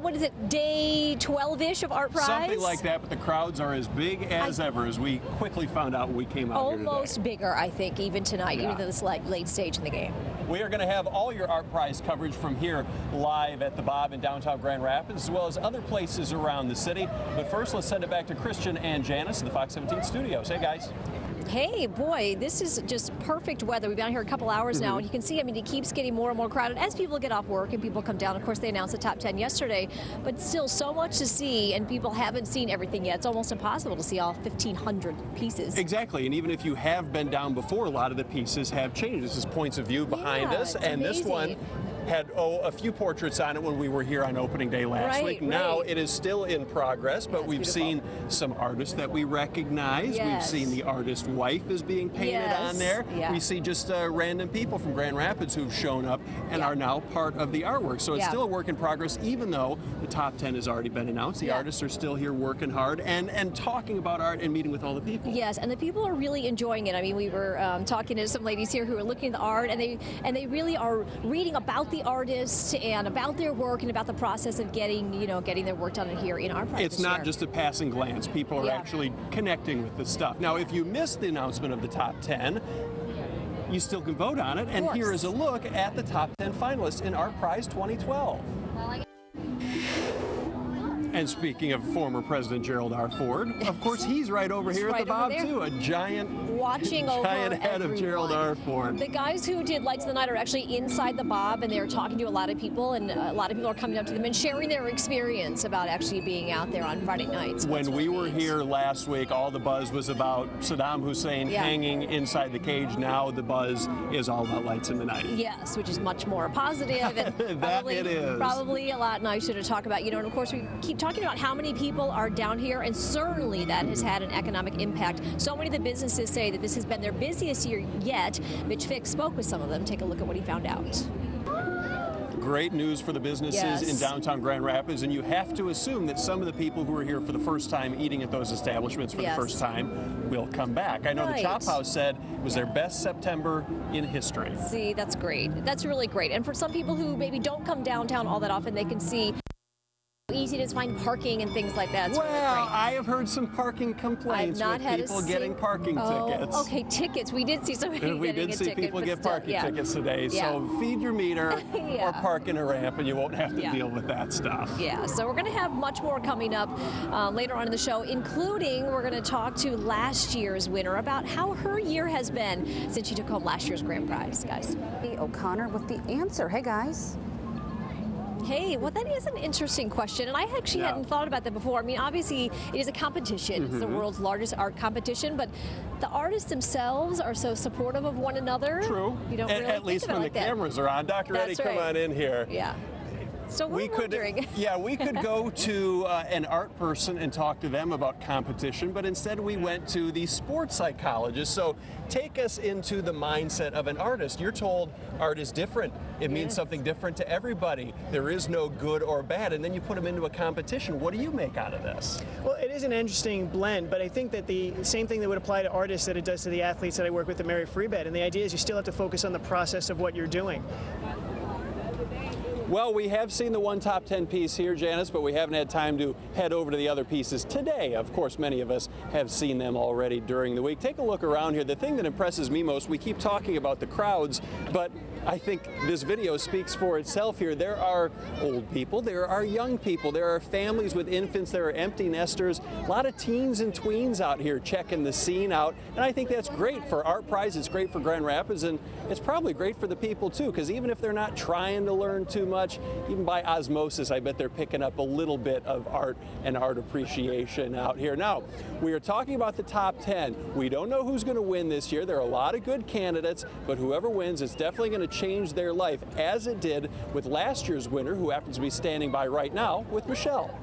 what is it, day 12-ish of ArtPrize? Something like that, but the crowds are as big as ever, as we quickly found out when we came out here today. Almost bigger, I think, even tonight, even though this late stage in the game. We are going to have all your ArtPrize coverage from here live at the Bob in downtown Grand Rapids, as well as other places around the city. But first, let's send it back to Christian and Janice in the Fox 17 studios. Hey, guys. Hey, boy, this is just perfect weather. We've been out here a couple hours now, and you can see, I mean, it keeps getting more and more crowded as people get off work and people come down. Of course, they announced the top 10 yesterday, but still so much to see, and people haven't seen everything yet. It's almost impossible to see all 1,500 pieces. Exactly, and even if you have been down before, a lot of the pieces have changed. This is points of view behind us, and amazing. This one had a few portraits on it when we were here on opening day last week. Now it is still in progress, but we've seen some artists that we recognize. We've seen the artist wife is being painted on there. We see just random people from Grand Rapids who've shown up and are now part of the artwork. So it's still a work in progress, even though the top 10 has already been announced. The artists are still here working hard and talking about art and meeting with all the people. Yes, and the people are really enjoying it. I mean, we were talking to some ladies here who are looking at the art, and they really are reading about the artists and about their work and about the process of getting their work done here in ArtPrize. It's not just a passing glance. People are actually connecting with the stuff. Now, if you missed the announcement of the top 10, you still can vote on it. And here is a look at the top 10 finalists in ArtPrize 2012. And speaking of former President Gerald R. Ford, of course, he's right over here at the Bob, too. A giant head of Gerald R. Ford. The guys who did Lights of the Night are actually inside the Bob, and they're talking to a lot of people, and a lot of people are coming up to them and sharing their experience about actually being out there on Friday nights. When we were here last week, all the buzz was about Saddam Hussein hanging inside the cage. Now the buzz is all about Lights in the Night. Yes, which is much more positive and probably a lot nicer to talk about. And of course, we keep talking about how many people are down here, and certainly that has had an economic impact. So many of the businesses say that this has been their busiest year yet. Mitch Fick spoke with some of them. Take a look at what he found out. Great news for the businesses in downtown Grand Rapids, and you have to assume that some of the people who are here for the first time eating at those establishments for the first time will come back. I know the Chop House said it was their best September in history. See, that's great. That's really great. And for some people who maybe don't come downtown all that often, they can see easy to find parking and things like that. It's really great. I have heard some parking complaints with people getting parking tickets. Okay, tickets. We did see somebody we did see people get parking tickets today. So feed your meter or park in a ramp, and you won't have to deal with that stuff. Yeah, so we're going to have much more coming up later on in the show, including we're going to talk to last year's winner about how her year has been since she took home last year's grand prize, guys. O'Connor with the answer. Hey, guys. Hey, well, that is an interesting question, and I actually hadn't thought about that before. I mean, obviously, it is a competition. It's the world's largest art competition, but the artists themselves are so supportive of one another. True. You don't really at least when the cameras are on. Dr. Eddie, come on in here. Yeah. So we could go to an art person and talk to them about competition, but instead we went to the sports psychologist. So take us into the mindset of an artist. You're told art is different. It means something different to everybody. There is no good or bad, and then you put them into a competition. What do you make out of this? Well, it is an interesting blend, but I think that the same thing that would apply to artists that it does to the athletes that I work with at Mary Free Bed, and the idea is you still have to focus on the process of what you're doing. Well, we have seen the one top 10 piece here, Janice, but we haven't had time to head over to the other pieces today. Of course, many of us have seen them already during the week. Take a look around here. The thing that impresses me most, we keep talking about the crowds, but I think this video speaks for itself here. There are old people, there are young people, there are families with infants, there are empty nesters, a lot of teens and tweens out here checking the scene out, and I think that's great for ArtPrize, it's great for Grand Rapids, and it's probably great for the people too, because even if they're not trying to learn too much, even by osmosis, I bet they're picking up a little bit of art and art appreciation out here. Now, we are talking about the top 10. We don't know who's going to win this year. There are a lot of good candidates, but whoever wins, it's definitely going to change their life, as it did with last year's winner, who happens to be standing by right now, with Michelle.